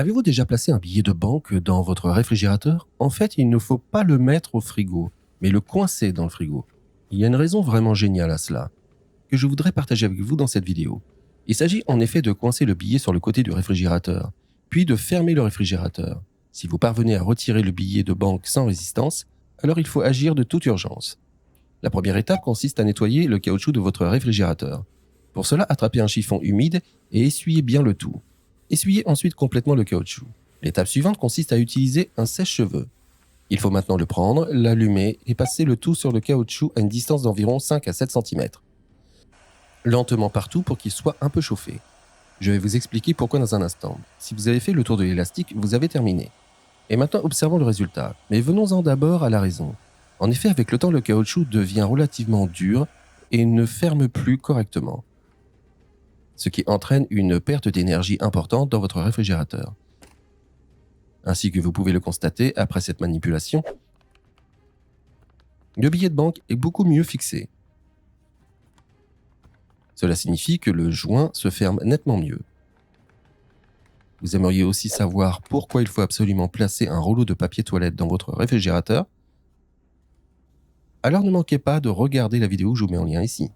Avez-vous déjà placé un billet de banque dans votre réfrigérateur? En fait, il ne faut pas le mettre au frigo, mais le coincer dans le frigo. Il y a une raison vraiment géniale à cela, que je voudrais partager avec vous dans cette vidéo. Il s'agit en effet de coincer le billet sur le côté du réfrigérateur, puis de fermer le réfrigérateur. Si vous parvenez à retirer le billet de banque sans résistance, alors il faut agir de toute urgence. La première étape consiste à nettoyer le caoutchouc de votre réfrigérateur. Pour cela, attrapez un chiffon humide et essuyez bien le tout. Essuyez ensuite complètement le caoutchouc. L'étape suivante consiste à utiliser un sèche-cheveux. Il faut maintenant le prendre, l'allumer et passer le tout sur le caoutchouc à une distance d'environ 5 à 7 cm. Lentement partout pour qu'il soit un peu chauffé. Je vais vous expliquer pourquoi dans un instant. Si vous avez fait le tour de l'élastique, vous avez terminé. Et maintenant, observons le résultat. Mais venons-en d'abord à la raison. En effet, avec le temps, le caoutchouc devient relativement dur et ne ferme plus correctement, ce qui entraîne une perte d'énergie importante dans votre réfrigérateur. Ainsi que vous pouvez le constater après cette manipulation, le billet de banque est beaucoup mieux fixé. Cela signifie que le joint se ferme nettement mieux. Vous aimeriez aussi savoir pourquoi il faut absolument placer un rouleau de papier toilette dans votre réfrigérateur? Alors ne manquez pas de regarder la vidéo, je vous mets en lien ici.